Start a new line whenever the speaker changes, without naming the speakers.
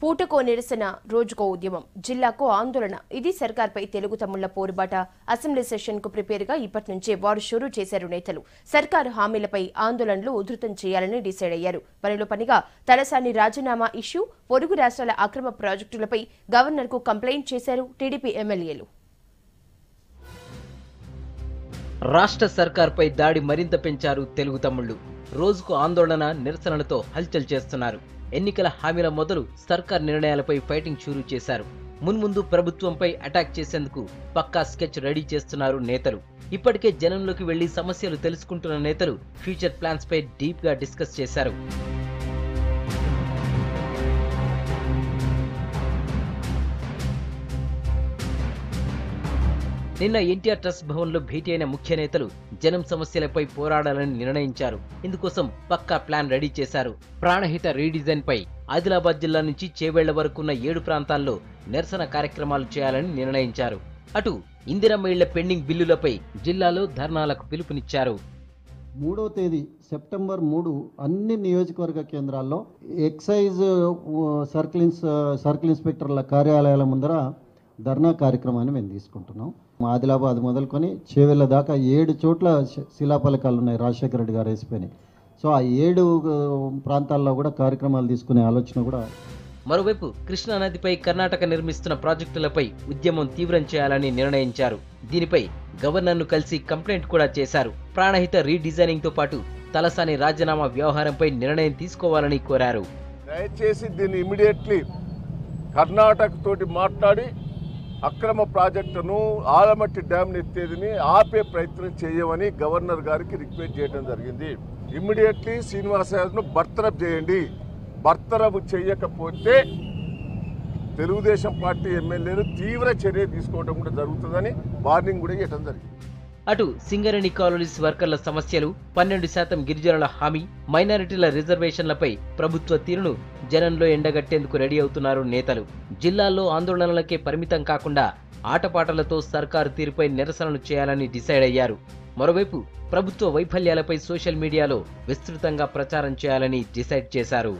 పూటకో నిరసన రోజుకో ఉద్యమం జిల్లాకు ఆందోళన ఇది సర్కార్పై తెలుగు తమ్ముళ్ల పోరుబాట అసెంబ్లీ సెషన్ కు ప్రిపేర్ గా ఇప్పటి నుంచే వారు షురూ చేశారు నేతలు సర్కారు హామీలపై ఆందోళనలు ఉధృతం చేయాలని డిసైడ్ అయ్యారు పనిలో పనిగా తలసాని రాజీనామా ఇష్యూ పొరుగు రాష్ట్రాల అక్రమ ప్రాజెక్టులపై గవర్నర్ కు కంప్లైంట్ చేశారు టీడీపీ ఎమ్మెల్యేలు
రాష్ట్ర సర్కార్పై దాడి మరింత పెంచారు తెలుగు తమ్ముళ్లు రోజుకు ఆందోళన నిరసనలతో హల్చల్ చేస్తున్నారు ఎన్నికల హామీల మొదలు సర్కార్ నిర్ణయాలపై ఫైటింగ్ షురూ చేశారు మున్ముందు ప్రభుత్వంపై అటాక్ చేసేందుకు పక్కా స్కెచ్ రెడీ చేస్తున్నారు నేతలు ఇప్పటికే జనంలోకి వెళ్లి సమస్యలు తెలుసుకుంటున్న నేతలు ఫ్యూచర్ ప్లాన్స్ పై డీప్ గా డిస్కస్ చేశారు నిన్న ఎన్టీఆర్ ట్రస్ట్ భవన్ లో భేటీ అయిన ముఖ్య నేతలు జనం సమస్యలపై పోరాడాలని నిర్ణయించారు ఇందుకోసం పక్కా ప్లాన్ రెడీ చేశారు ప్రాణహిత రీడిజైన్ పై ఆదిలాబాద్ జిల్లా నుంచి చేవేళ్ల వరకున్న 7 ప్రాంతాల్లో నిరసన కార్యక్రమాలు చేయాలని నిర్ణయించారు అటు ఇందిరమ్మ ఇళ్ల పెండింగ్ బిల్లులపై జిల్లాలో ధర్నాలకు పిలుపునిచ్చారు
3వ తేదీ సెప్టెంబర్ 3 అన్ని నియోజకవర్గ కేంద్రాల్లో ఎక్సైజ్ సర్కిల్ ఇన్స్పెక్టర్ల కార్యాలయాల ముందర ధర్నా కార్యక్రమాన్ని మేము తీసుకుంటున్నాం ఆదిలాబాద్ మొదలుకొని చేవెళ్ళ దాకా 7 చోట్ల శిలాఫలకాలు ఉన్నాయి రాజశేఖర రెడ్డి గారు వేసిపోయినాయి సో ఆ 7 ప్రాంతాల్లో కూడా కార్యక్రమాలు తీసుకునే ఆలోచన కూడా
మరోవైపు కృష్ణా నదిపై కర్ణాటక నిర్మిస్తున్న ప్రాజెక్టులపై ఉద్యమం తీవ్రం చేయాలని నిర్ణయించారు దీనిపై గవర్నర్ను కలిసి కంప్లైంట్ కూడా చేశారు ప్రాణహిత రీడిజైనింగ్ తో పాటు తలసాని రాజీనామా వ్యవహారంపై నిర్ణయం తీసుకోవాలని కోరారు
దయచేసి దీన్ని ఇమీడియట్లీ కర్ణాటక తోటి మాట్లాడి అక్రమ ప్రాజెక్టును ఆలమట్టి డ్యామ్ ఎత్తేదిని ఆపే ప్రయత్నం చేయమని గవర్నర్ గారికి రిక్వెస్ట్ చేయడం జరిగింది ఇమ్మీడియట్లీ శ్రీనివాస యాదవ్ను బర్తరఫ్ చేయండి బర్తరఫ్ చేయకపోతే తెలుగుదేశం పార్టీ ఎమ్మెల్యేలు తీవ్ర చర్య తీసుకోవడం కూడా జరుగుతుందని వార్నింగ్ కూడా ఇవ్వడం జరిగింది
అటు సింగరేణి కాలనీస్ వర్కర్ల సమస్యలు 12% గిరిజనుల హామీ మైనారిటీల రిజర్వేషన్లపై ప్రభుత్వ తీరును జనంలో ఎండగట్టేందుకు రెడీ అవుతున్నారు నేతలు జిల్లాల్లో ఆందోళనలకే పరిమితం కాకుండా ఆటపాటలతో సర్కారు తీరుపై నిరసనలు చేయాలని డిసైడ్ అయ్యారు మరోవైపు ప్రభుత్వ వైఫల్యాలపై సోషల్ మీడియాలో విస్తృతంగా ప్రచారం చేయాలని డిసైడ్ చేశారు